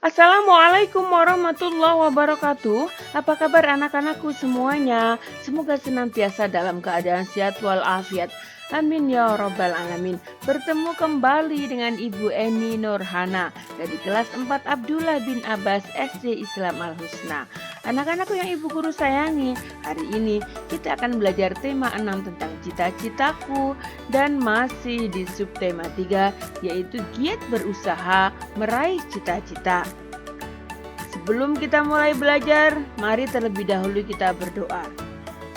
Assalamualaikum warahmatullahi wabarakatuh. Apa kabar anak-anakku semuanya? Semoga senantiasa dalam keadaan sehat walafiat. Amin ya robbal alamin. Bertemu kembali dengan Ibu Eni Nurhana dari kelas 4 Abdullah bin Abbas SD Islam Al-Husna. Anak-anakku yang Ibu Guru sayangi, hari ini kita akan belajar tema 6 tentang cita-citaku dan masih di subtema 3 yaitu giat berusaha meraih cita-cita. Sebelum kita mulai belajar, mari terlebih dahulu kita berdoa.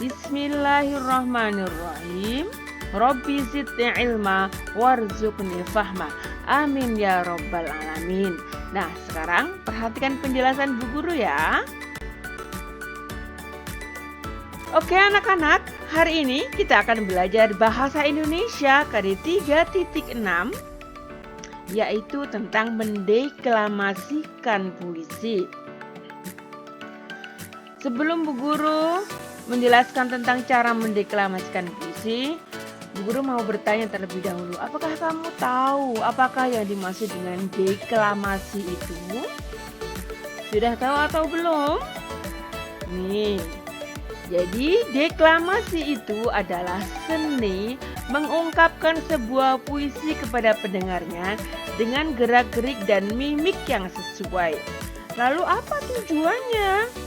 Bismillahirrahmanirrahim. Rabbi zidni ilma warzuqni fahma. Amin ya robbal alamin. Nah, sekarang perhatikan penjelasan Bu Guru ya. Oke anak-anak, hari ini kita akan belajar bahasa Indonesia kali 3.6 yaitu tentang mendeklamasikan puisi. Sebelum Bu Guru menjelaskan tentang cara mendeklamasikan puisi, Bu Guru mau bertanya terlebih dahulu, apakah kamu tahu apakah yang dimaksud dengan deklamasi itu? Sudah tahu atau belum? Nih, jadi deklamasi itu adalah seni mengungkapkan sebuah puisi kepada pendengarnya dengan gerak-gerik dan mimik yang sesuai. Lalu apa tujuannya?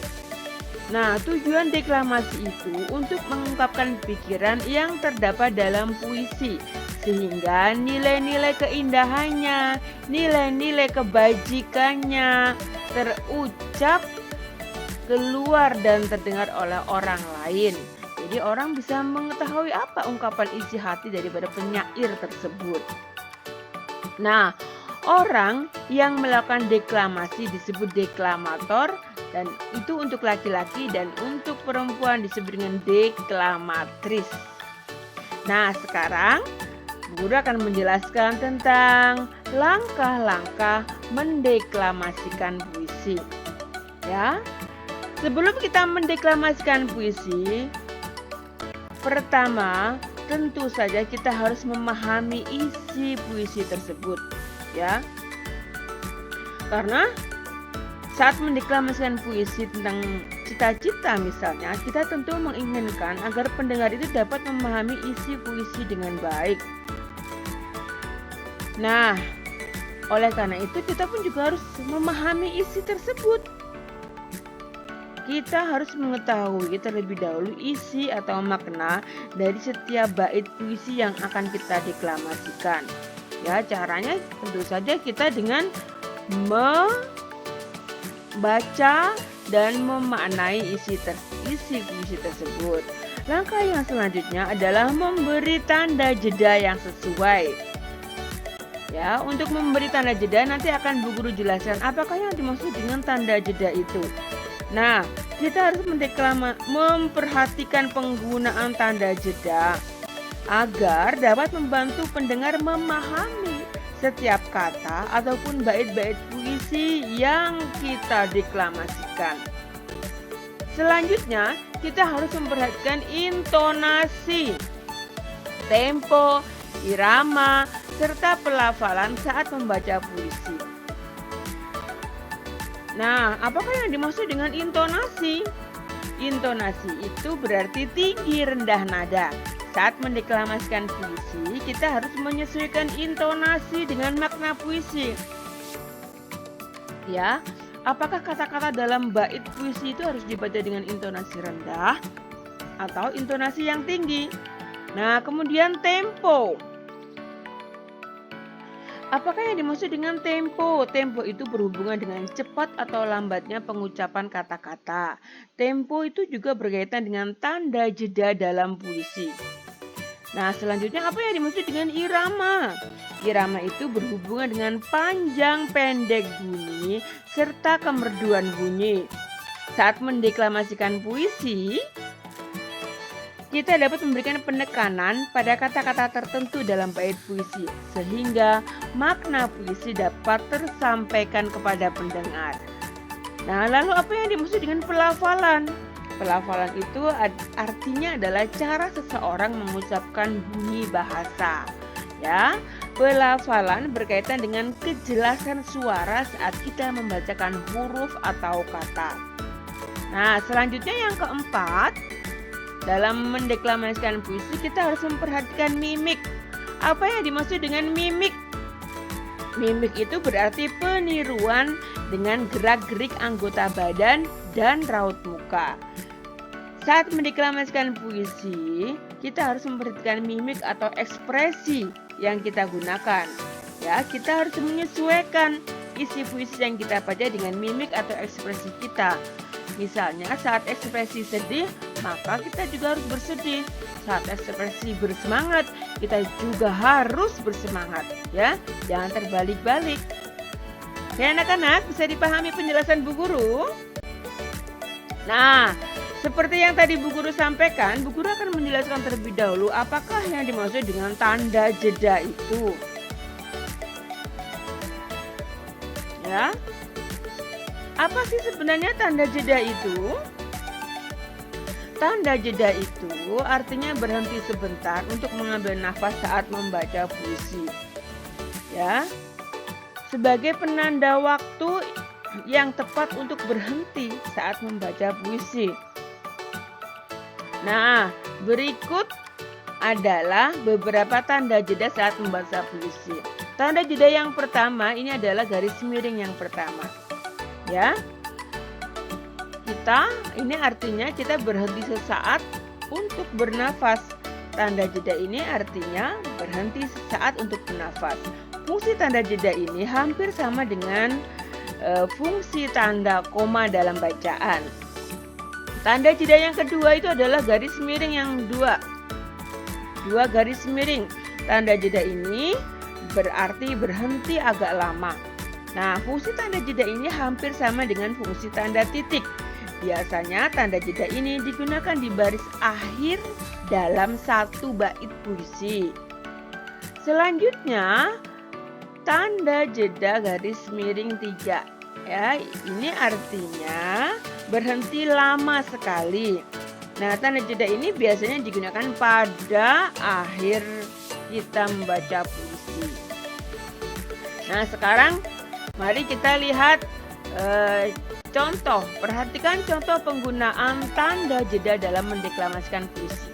Nah, tujuan deklamasi itu untuk mengungkapkan pikiran yang terdapat dalam puisi, sehingga nilai-nilai keindahannya, nilai-nilai kebajikannya terucap, keluar dan terdengar oleh orang lain. Jadi orang bisa mengetahui apa ungkapan isi hati daripada penyair tersebut. Nah, orang yang melakukan deklamasi disebut deklamator, dan itu untuk laki-laki, dan untuk perempuan disebut dengan deklamatris. Nah, sekarang Guru akan menjelaskan tentang langkah-langkah mendeklamasikan puisi. Ya. Sebelum kita mendeklamasikan puisi, pertama tentu saja kita harus memahami isi puisi tersebut, ya. Karena saat mendeklamasikan puisi tentang cita-cita misalnya, kita tentu menginginkan agar pendengar itu dapat memahami isi puisi dengan baik. Nah, oleh karena itu kita pun juga harus memahami isi tersebut. Kita harus mengetahui terlebih dahulu isi atau makna dari setiap bait puisi yang akan kita deklamasikan. Ya, caranya tentu saja kita dengan membaca dan memaknai isi puisi tersebut. Langkah yang selanjutnya adalah memberi tanda jeda yang sesuai. Ya, untuk memberi tanda jeda nanti akan Bu Guru jelaskan apakah yang dimaksud dengan tanda jeda itu. Nah, kita harus memperhatikan penggunaan tanda jeda agar dapat membantu pendengar memahami setiap kata ataupun bait-bait puisi yang kita deklamasikan. Selanjutnya, kita harus memperhatikan intonasi, tempo, irama, serta pelafalan saat membaca puisi. Nah, apakah yang dimaksud dengan intonasi? Intonasi itu berarti tinggi rendah nada. Saat mendeklamasikan puisi, kita harus menyesuaikan intonasi dengan makna puisi. Ya, apakah kata-kata dalam bait puisi itu harus dibaca dengan intonasi rendah atau intonasi yang tinggi? Nah, kemudian tempo. Apakah yang dimaksud dengan tempo? Tempo itu berhubungan dengan cepat atau lambatnya pengucapan kata-kata. Tempo itu juga berkaitan dengan tanda jeda dalam puisi. Nah, selanjutnya apa yang dimaksud dengan irama? Irama itu berhubungan dengan panjang pendek bunyi serta kemerduan bunyi. Saat mendeklamasikan puisi, kita dapat memberikan penekanan pada kata-kata tertentu dalam bait puisi, sehingga makna puisi dapat tersampaikan kepada pendengar. Nah, lalu apa yang dimaksud dengan pelafalan? Pelafalan itu artinya adalah cara seseorang mengucapkan bunyi bahasa. Ya, Pelafalan berkaitan dengan kejelasan suara saat kita membacakan huruf atau kata. Nah, selanjutnya yang keempat, dalam mendeklamasikan puisi kita harus memperhatikan mimik. Apa yang dimaksud dengan mimik? Mimik itu berarti peniruan dengan gerak-gerik anggota badan dan raut muka. Saat mendeklamasikan puisi, kita harus memperhatikan mimik atau ekspresi yang kita gunakan. Ya, kita harus menyesuaikan isi puisi yang kita baca dengan mimik atau ekspresi kita. Misalnya saat ekspresi sedih, maka kita juga harus bersedih. Saat ekspresi bersemangat, kita juga harus bersemangat, ya. Jangan terbalik-balik. Oke, anak-anak, bisa dipahami penjelasan Bu Guru? Nah, seperti yang tadi Bu Guru sampaikan, Bu Guru akan menjelaskan terlebih dahulu apakah yang dimaksud dengan tanda jeda itu. Ya. Apa sih sebenarnya tanda jeda itu? Tanda jeda itu artinya berhenti sebentar untuk mengambil nafas saat membaca puisi. Ya. Sebagai penanda waktu yang tepat untuk berhenti saat membaca puisi. Nah, berikut adalah beberapa tanda jeda saat membaca puisi. Tanda jeda yang pertama ini adalah garis miring yang pertama. Ya. Ini artinya kita berhenti sesaat untuk bernafas. Tanda jeda ini artinya berhenti sesaat untuk bernafas. Fungsi tanda jeda ini hampir sama dengan fungsi tanda koma dalam bacaan. Tanda jeda yang kedua itu adalah garis miring yang dua garis miring. Tanda jeda ini berarti berhenti agak lama. Nah, fungsi tanda jeda ini hampir sama dengan fungsi tanda titik. Biasanya tanda jeda ini digunakan di baris akhir dalam satu bait puisi. Selanjutnya, tanda jeda garis miring 3. Ya, ini artinya berhenti lama sekali. Nah, tanda jeda ini biasanya digunakan pada akhir kita membaca puisi. Nah, sekarang mari kita lihat contoh. Perhatikan contoh penggunaan tanda jeda dalam mendeklamasikan puisi.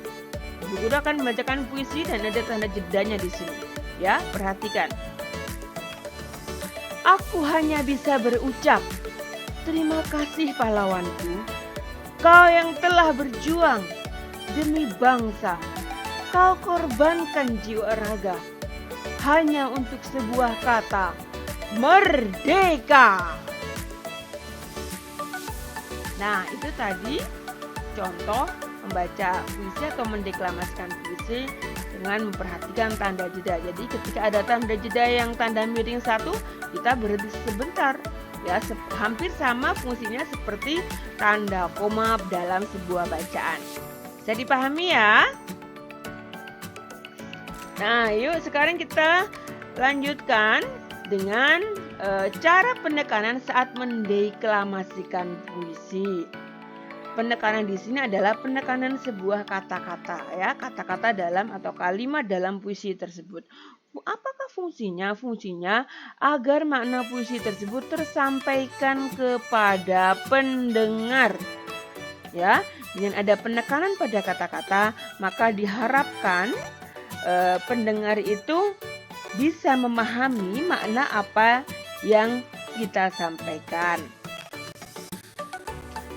Bu Guru akan membacakan puisi dan ada tanda jedanya di sini. Ya, perhatikan. Aku hanya bisa berucap, terima kasih pahlawanku. Kau yang telah berjuang demi bangsa. Kau korbankan jiwa raga hanya untuk sebuah kata, merdeka. Nah, itu tadi contoh membaca puisi atau mendeklamasikan puisi dengan memperhatikan tanda jeda. Jadi ketika ada tanda jeda yang tanda miring 1, kita berhenti sebentar. Ya, hampir sama fungsinya seperti tanda koma dalam sebuah bacaan. Bisa dipahami ya? Nah, yuk sekarang kita lanjutkan dengan cara penekanan saat mendeklamasikan puisi. Penekanan di sini adalah penekanan sebuah kata-kata, ya, kata-kata dalam atau kalimat dalam puisi tersebut. Apakah fungsinya? Fungsinya agar makna puisi tersebut tersampaikan kepada pendengar. Ya, dengan ada penekanan pada kata-kata, maka diharapkan pendengar itu bisa memahami makna apa yang kita sampaikan.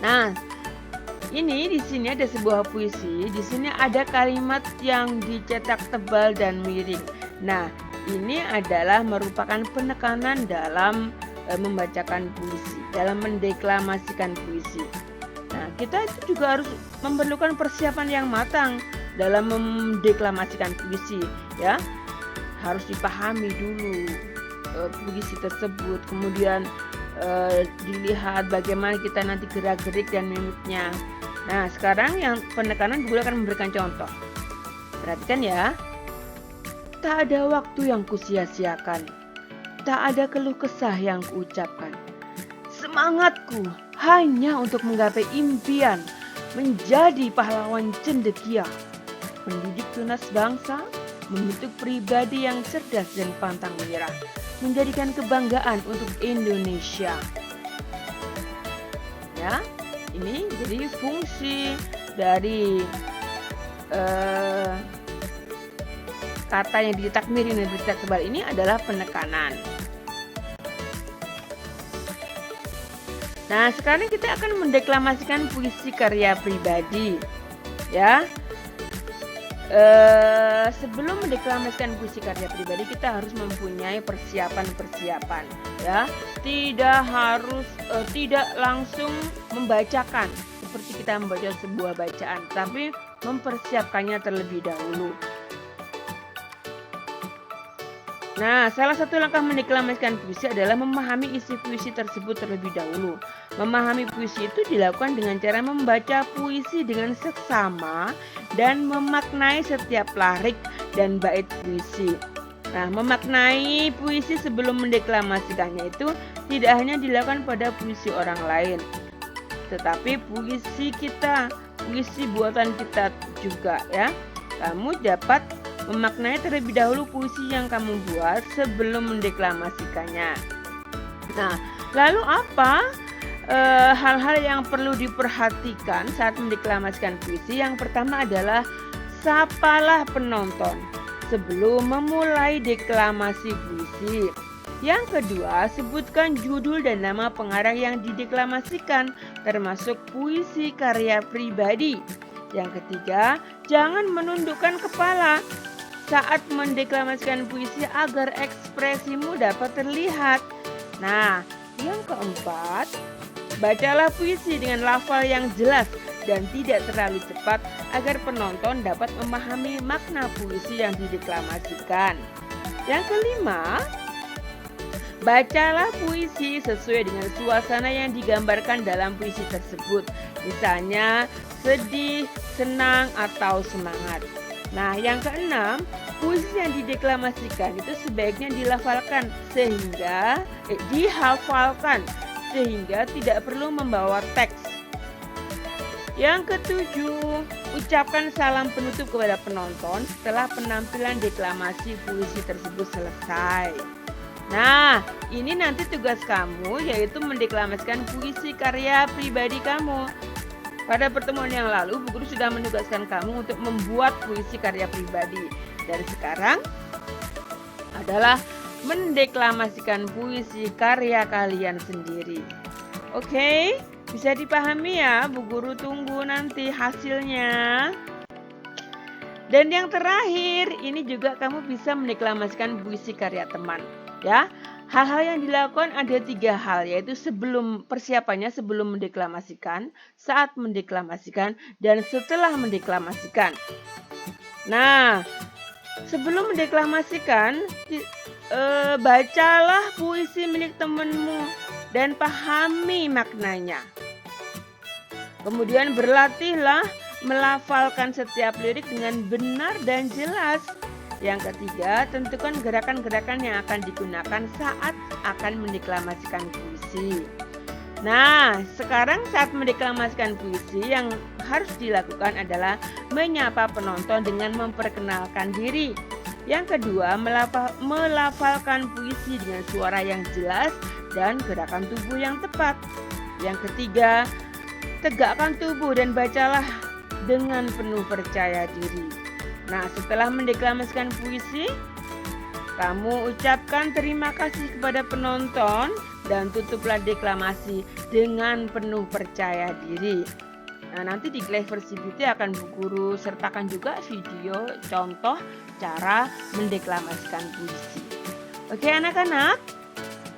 Nah, ini di sini ada sebuah puisi. Di sini ada kalimat yang dicetak tebal dan miring. Nah, ini adalah merupakan penekanan dalam membacakan puisi, dalam mendeklamasikan puisi. Nah, kita itu juga harus memerlukan persiapan yang matang dalam mendeklamasikan puisi, ya. Harus dipahami dulu puisi tersebut, kemudian dilihat bagaimana kita nanti gerak-gerik dan mimiknya. Nah, sekarang yang penekanan juga akan memberikan contoh. Perhatikan ya. Tak ada waktu yang kusia-siakan, tak ada keluh kesah yang kuucapkan. Semangatku hanya untuk menggapai impian, menjadi pahlawan cendekia, pendidik tunas bangsa, membentuk pribadi yang cerdas dan pantang menyerah, menjadikan kebanggaan untuk Indonesia. Ya, ini jadi fungsi dari kata yang ditakmirin dan berita kebal ini adalah penekanan. Nah, sekarang kita akan mendeklamasikan puisi karya pribadi, ya. Sebelum mendeklamasikan puisi karya pribadi, kita harus mempunyai persiapan-persiapan, ya. Tidak langsung membacakan seperti kita membaca sebuah bacaan, tapi mempersiapkannya terlebih dahulu. Nah, salah satu langkah mendeklamasikan puisi adalah memahami isi puisi tersebut terlebih dahulu. Memahami puisi itu dilakukan dengan cara membaca puisi dengan seksama dan memaknai setiap larik dan bait puisi. Nah, memaknai puisi sebelum mendeklamasikannya itu tidak hanya dilakukan pada puisi orang lain, tetapi puisi kita, puisi buatan kita juga, ya. Kamu dapat memaknai terlebih dahulu puisi yang kamu buat sebelum mendeklamasikannya. Nah, lalu apa hal-hal yang perlu diperhatikan saat mendeklamasikan puisi? Yang pertama adalah sapalah penonton sebelum memulai deklamasi puisi. Yang kedua, sebutkan judul dan nama pengarang yang dideklamasikan, termasuk puisi karya pribadi. Yang ketiga, jangan menundukkan kepala saat mendeklamasikan puisi agar ekspresimu dapat terlihat. Nah, yang keempat, bacalah puisi dengan lafal yang jelas dan tidak terlalu cepat agar penonton dapat memahami makna puisi yang dideklamasikan. Yang kelima, bacalah puisi sesuai dengan suasana yang digambarkan dalam puisi tersebut. Misalnya sedih, senang, atau semangat. Nah, yang keenam, puisi yang dideklamasikan itu sebaiknya dihafalkan sehingga tidak perlu membawa teks. Yang ketujuh, ucapkan salam penutup kepada penonton setelah penampilan deklamasi puisi tersebut selesai. Nah, ini nanti tugas kamu, yaitu mendeklamasikan puisi karya pribadi kamu. Pada pertemuan yang lalu, Bu Guru sudah menugaskan kamu untuk membuat puisi karya pribadi. Dan sekarang adalah mendeklamasikan puisi karya kalian sendiri. Oke, bisa dipahami ya? Bu Guru tunggu nanti hasilnya. Dan yang terakhir, ini juga kamu bisa mendeklamasikan puisi karya teman, ya. Hal-hal yang dilakukan ada 3 hal, yaitu sebelum persiapannya, sebelum mendeklamasikan, saat mendeklamasikan, dan setelah mendeklamasikan. Nah, sebelum mendeklamasikan, bacalah puisi milik temanmu dan pahami maknanya. Kemudian berlatihlah melafalkan setiap lirik dengan benar dan jelas. Yang ketiga, tentukan gerakan-gerakan yang akan digunakan saat akan mendeklamasikan puisi. Nah, sekarang saat mendeklamasikan puisi yang harus dilakukan adalah menyapa penonton dengan memperkenalkan diri. Yang kedua, melafalkan puisi dengan suara yang jelas dan gerakan tubuh yang tepat. Yang ketiga, tegakkan tubuh dan bacalah dengan penuh percaya diri. Nah, setelah mendeklamasikan puisi, kamu ucapkan terima kasih kepada penonton dan tutuplah deklamasi dengan penuh percaya diri. Nah, nanti di Cleversi Beauty akan Bu Guru sertakan juga video contoh cara mendeklamasikan puisi. Oke anak-anak,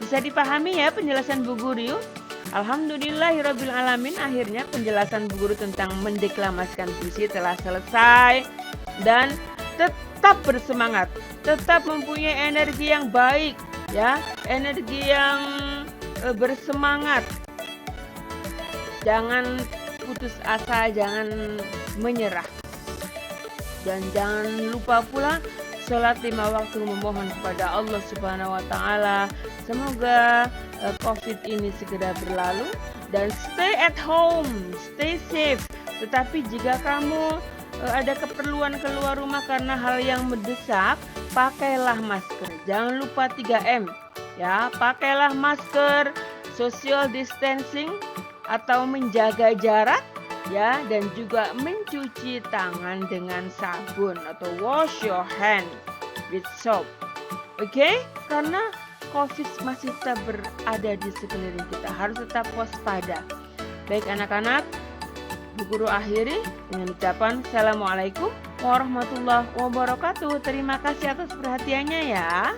bisa dipahami ya penjelasan Bu Guru? Alhamdulillahirabbil alamin, akhirnya penjelasan Bu Guru tentang mendeklamasikan puisi telah selesai. Dan tetap bersemangat, tetap mempunyai energi yang baik, ya, energi yang bersemangat. Jangan putus asa, jangan menyerah. Dan jangan lupa pula sholat 5 waktu, memohon kepada Allah Subhanahu wa Ta'ala. Semoga COVID ini segera berlalu dan stay at home, stay safe. Tetapi jika kamu ada keperluan keluar rumah karena hal yang mendesak, pakailah masker. Jangan lupa 3M. Ya, pakailah masker, social distancing atau menjaga jarak ya, dan juga mencuci tangan dengan sabun atau wash your hand with soap. Oke? Karena COVID masih tetap berada di sekeliling kita, harus tetap waspada. Baik anak-anak, Bu Guru akhiri dengan ucapan Assalamualaikum warahmatullahi wabarakatuh. Terima kasih atas perhatiannya ya.